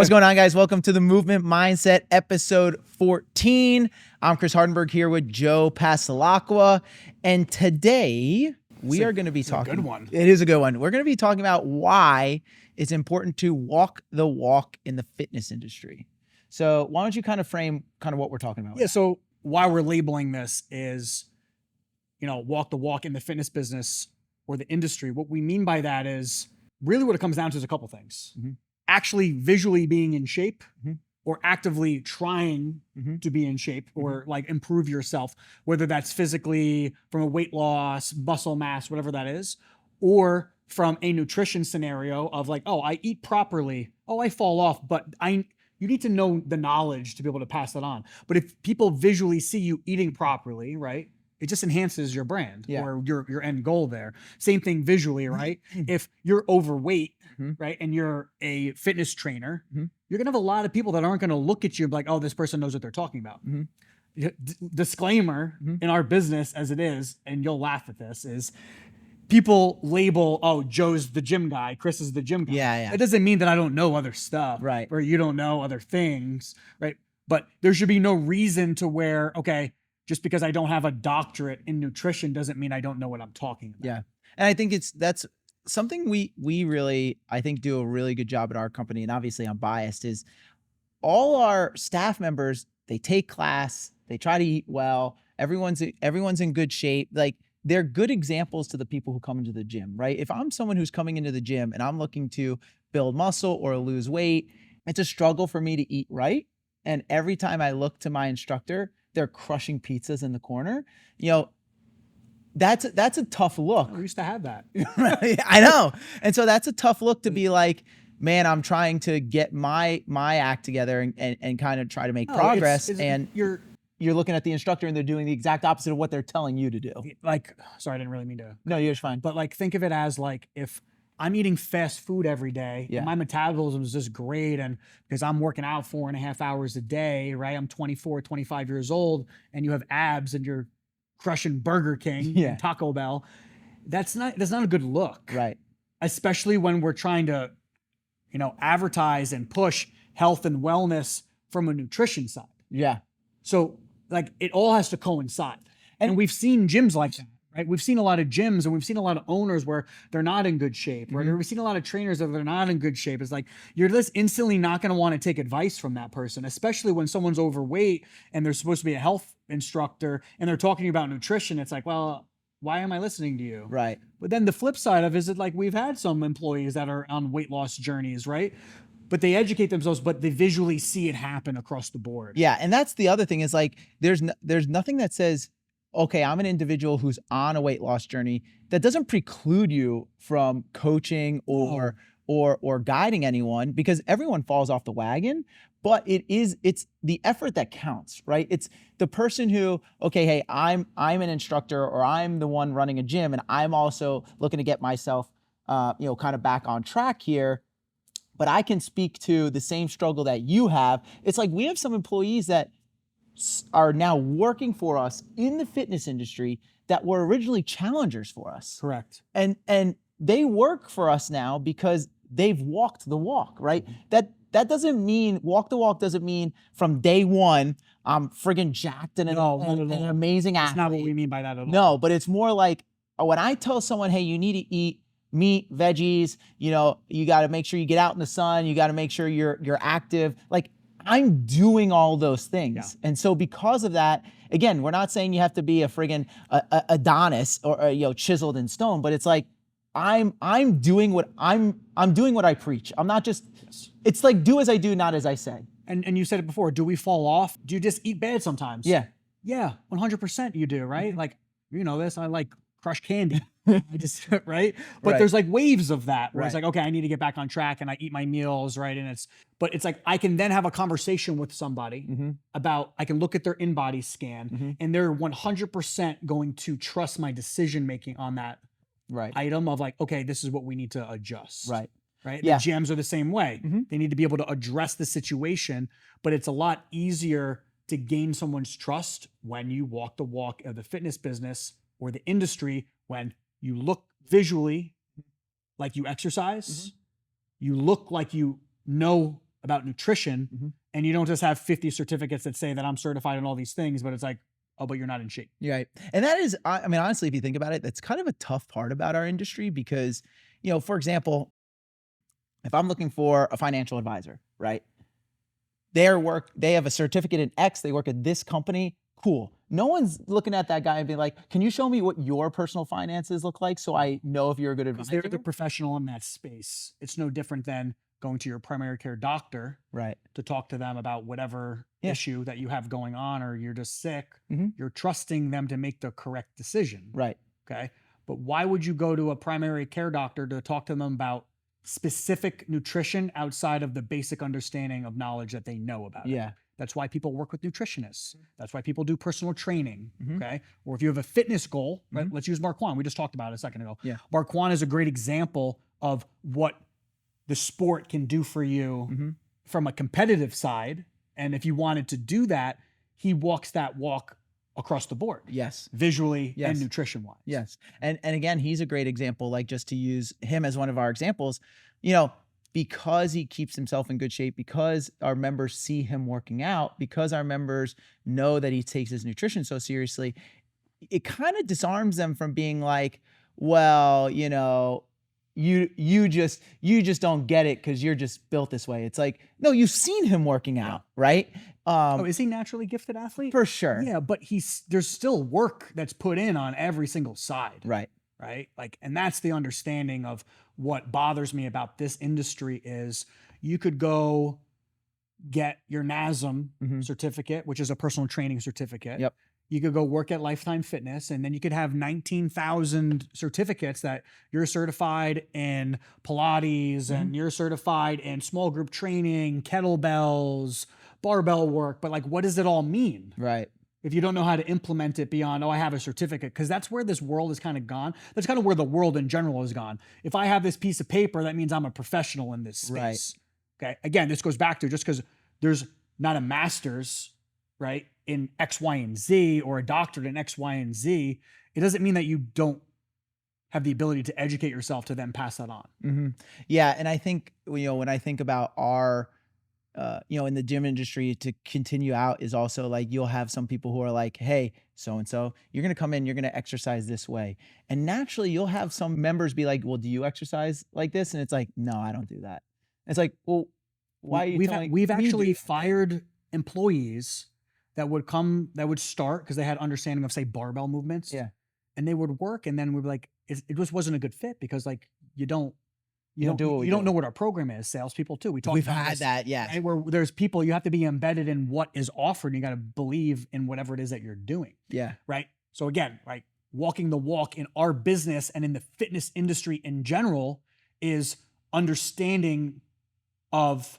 What's going on, guys? Welcome to the Movement Mindset episode 14. I'm Chris Hardenberg here with Joe Pasalacqua. And today we are going to be talking. A good one. It is a good one. We're going to be talking about why it's important to walk the walk in the fitness industry. So why don't you kind of frame what we're talking about? Yeah. So why we're labeling this is, walk the walk in the fitness business or the industry. What we mean by that is really what it comes down to is a couple things. Mm-hmm. Actually visually being in shape, mm-hmm. or actively trying mm-hmm. to be in shape, or like improve yourself, whether that's physically from a weight loss, muscle mass, whatever that is, or from a nutrition scenario of like, oh, I eat properly. Oh, I fall off, but you need to know the knowledge to be able to pass that on. But if people visually see you eating properly, right, it just enhances your brand or your end goal there. Same thing visually, right? If you're overweight, right, and you're a fitness trainer, you're gonna have a lot of people that aren't gonna look at you like, oh, this person knows what they're talking about. Disclaimer in our business as it is, and you'll laugh at this, is people label, oh, Joe's the gym guy, Chris is the gym guy. Yeah. It doesn't mean that I don't know other stuff, right? Or you don't know other things, right? But there should be no reason to where, okay, just because I don't have a doctorate in nutrition doesn't mean I don't know what I'm talking about. Yeah. And I think that's something we really, I think, do a really good job at our company. And obviously I'm biased, is all our staff members, they take class, they try to eat well. Everyone's in good shape. Like, they're good examples to the people who come into the gym, right? If I'm someone who's coming into the gym and I'm looking to build muscle or lose weight, it's a struggle for me to eat right. And every time I look to my instructor, they're crushing pizzas in the corner. That's a tough look. We used to have that. I know. And so that's a tough look to be like, man, I'm trying to get my act together and kind of try to make progress. And you're looking at the instructor and they're doing the exact opposite of what they're telling you to do. Like, sorry, I didn't really mean to. No, you're fine. But like, think of it as like, if I'm eating fast food every day, and my metabolism is just great, and because I'm working out 4.5 hours a day, right? I'm 24, 25 years old, and you have abs and you're crushing Burger King and Taco Bell. That's not a good look. Right. Especially when we're trying to, advertise and push health and wellness from a nutrition side. Yeah. So like, it all has to coincide. And we've seen gyms like that, right? We've seen a lot of gyms and we've seen a lot of owners where they're not in good shape, right? We've seen a lot of trainers that they're not in good shape. It's like, you're just instantly not going to want to take advice from that person, especially when someone's overweight and they're supposed to be a health instructor and they're talking about nutrition. It's like, well, why am I listening to you? Right. But then the flip side of it is, like, we've had some employees that are on weight loss journeys, right? But they educate themselves, but they visually see it happen across the board. Yeah. And that's the other thing, is like, there's nothing that says, okay, I'm an individual who's on a weight loss journey, that doesn't preclude you from coaching or guiding anyone, because everyone falls off the wagon. But it's the effort that counts, right? It's the person who, okay, hey, I'm an instructor, or I'm the one running a gym, and I'm also looking to get myself, kind of back on track here. But I can speak to the same struggle that you have. It's like, we have some employees that are now working for us in the fitness industry that were originally challengers for us. Correct. And they work for us now because they've walked the walk, right? That doesn't mean, walk the walk doesn't mean from day one, I'm friggin' jacked and an amazing athlete. That's not what we mean by that at all. No, but it's more like, when I tell someone, hey, you need to eat meat, veggies, you got to make sure you get out in the sun, you got to make sure you're active. Like, I'm doing all those things. Yeah. And so because of that, again, we're not saying you have to be a friggin' Adonis or chiseled in stone, but it's like, I'm doing what I preach. I'm not just, it's like, do as I do, not as I say. And you said it before, do we fall off? Do you just eat bad sometimes? Yeah. Yeah, 100% you do, right? Like, you know this, I like crushed candy. I just, right? But there's like waves of that where it's like, okay, I need to get back on track and I eat my meals, right? And but it's like, I can then have a conversation with somebody about, I can look at their in-body scan and they're 100% going to trust my decision-making on that item of like, okay, this is what we need to adjust. Right. Yeah. The GMs are the same way. They need to be able to address the situation, but it's a lot easier to gain someone's trust when you walk the walk of the fitness business or the industry, when you look visually like you exercise, you look like you know about nutrition, Mhm. and you don't just have 50 certificates that say that I'm certified in all these things, but it's like, oh, but you're not in shape. Right. And that is, I mean, honestly, if you think about it, that's kind of a tough part about our industry because, for example, if I'm looking for a financial advisor, right? They have a certificate in X, they work at this company. Cool. No one's looking at that guy and being like, can you show me what your personal finances look like so I know if you're a good Because they're advisor? the professional in that space. It's no different than going to your primary care doctor Right. to talk to them about whatever Yeah. issue that you have going on, or you're just sick. Mhm. You're trusting them to make the correct decision. Right. Okay. But why would you go to a primary care doctor to talk to them about specific nutrition outside of the basic understanding of knowledge that they know about it? Yeah. That's why people work with nutritionists. That's why people do personal training. Mhm. Okay. Or if you have a fitness goal, right? Mhm. Let's use Marquand. We just talked about it a second ago. Yeah. Marquand is a great example of what the sport can do for you Mhm. from a competitive side. And if you wanted to do that, he walks that walk across the board, Yes. visually Yes. and nutrition wise. Yes. And again, he's a great example, like just to use him as one of our examples, because he keeps himself in good shape, because our members see him working out, because our members know that he takes his nutrition so seriously, it kind of disarms them from being like, well, you just don't get it because you're just built this way. It's like, no, you've seen him working out, right? Oh, is he naturally gifted athlete? For sure. Yeah, but there's still work that's put in on every single side. Right. Right? Like, and that's the understanding of what bothers me about this industry is you could go get your NASM Mhm. certificate, which is a personal training certificate. Yep. You could go work at Lifetime Fitness, and then you could have 19,000 certificates that you're certified in Pilates and you're certified in small group training, kettlebells, barbell work. But like, what does it all mean? Right. If you don't know how to implement it beyond, oh, I have a certificate, because that's where this world has kind of gone. That's kind of where the world in general has gone. If I have this piece of paper, that means I'm a professional in this space. Right. Okay. Again, this goes back to just because there's not a master's, right, in X, Y, and Z, or a doctorate in X, Y, and Z, it doesn't mean that you don't have the ability to educate yourself to then pass that on. Mm-hmm. Yeah. And I think, when I think about our, in the gym industry to continue out is also like, you'll have some people who are like, hey, so-and-so, you're going to come in, you're going to exercise this way. And naturally you'll have some members be like, well, do you exercise like this? And it's like, no, I don't do that. And it's like, well, why are you telling We've me to actually do that? fired employees that would start because they had understanding of, say, barbell movements. Yeah. And they would work, and then we'd be like, it just wasn't a good fit because like you don't don't do what we you don't do. know what our program is. Salespeople too. We talked We've about had this, that. Yes. right? Where there's people, you have to be embedded in what is offered. And you got to believe in whatever it is that you're doing. Yeah. Right. So again, right, walking the walk in our business and in the fitness industry in general is understanding of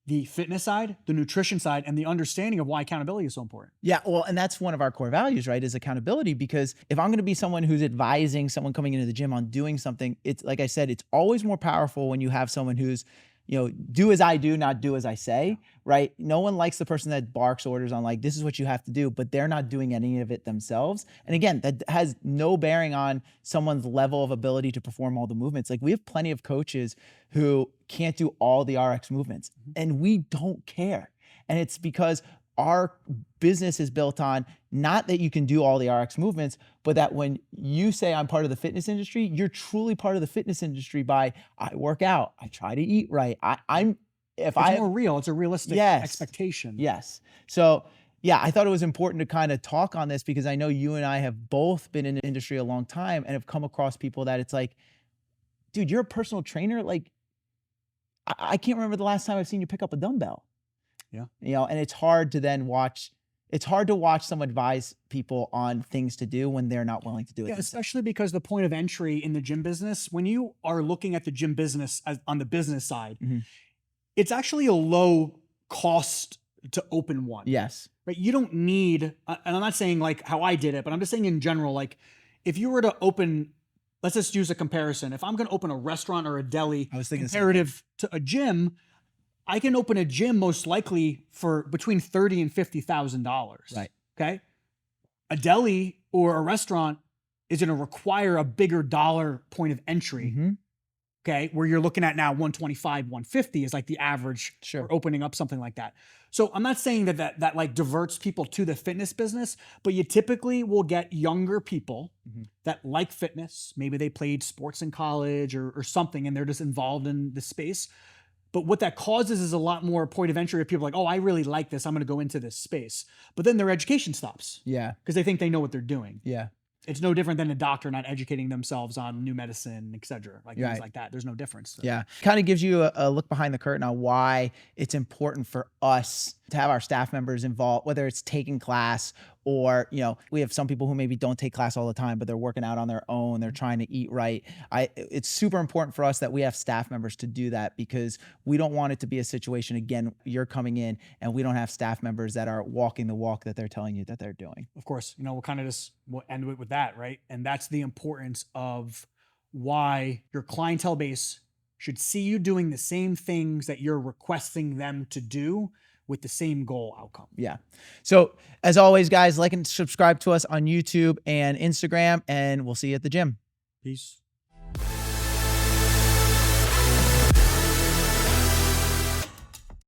the fitness side, the nutrition side, and the understanding of why accountability is so important. Yeah, well, and that's one of our core values, right? Is accountability. Because if I'm going to be someone who's advising someone coming into the gym on doing something, it's like I said, it's always more powerful when you have someone who's, do as I do, not do as I say, right? No one likes the person that barks orders on like, this is what you have to do, but they're not doing any of it themselves. And again, that has no bearing on someone's level of ability to perform all the movements. Like we have plenty of coaches who can't do all the RX movements, and we don't care. And it's because our business is built on not that you can do all the RX movements, but that when you say I'm part of the fitness industry, you're truly part of the fitness industry by I work out, I try to eat right. It's more real. It's a realistic expectation. Yes. So yeah, I thought it was important to kind of talk on this because I know you and I have both been in the industry a long time and have come across people that it's like, dude, you're a personal trainer. Like I can't remember the last time I've seen you pick up a dumbbell. Yeah. And it's hard to then watch someone advise people on things to do when they're not willing to do it. Yeah, themselves. especially because the point of entry in the gym business, when you are looking at the gym business on the business side, it's actually a low cost to open one. Yes. Right. You don't need, and I'm not saying like how I did it, but I'm just saying in general, like if you were to open, let's just use a comparison. If I'm going to open a restaurant or a deli I was thinking comparative to a gym, I can open a gym most likely for between $30,000 and $50,000. Right. Okay. A deli or a restaurant is going to require a bigger dollar point of entry. Okay. Where you're looking at now 125, 150 is like the average Sure. for opening up something like that. So I'm not saying that like diverts people to the fitness business, but you typically will get younger people that like fitness. Maybe they played sports in college or something, and they're just involved in the space. But what that causes is a lot more point of entry of people like, oh, I really like this. I'm going to go into this space. But then their education stops Yeah. because they think they know what they're doing. Yeah. It's no different than a doctor not educating themselves on new medicine, et cetera, like Right. things like that. There's no difference. Yeah. Kind of gives you a look behind the curtain on why it's important for us to have our staff members involved, whether it's taking class or, we have some people who maybe don't take class all the time, but they're working out on their own. They're trying to eat right. It's super important for us that we have staff members to do that, because we don't want it to be a situation, again, you're coming in and we don't have staff members that are walking the walk that they're telling you that they're doing. Of course, we'll kind of we'll end with that, right? And that's the importance of why your clientele base should see you doing the same things that you're requesting them to do with the same goal outcome. Yeah. So as always, guys, like and subscribe to us on YouTube and Instagram, and we'll see you at the gym. Peace.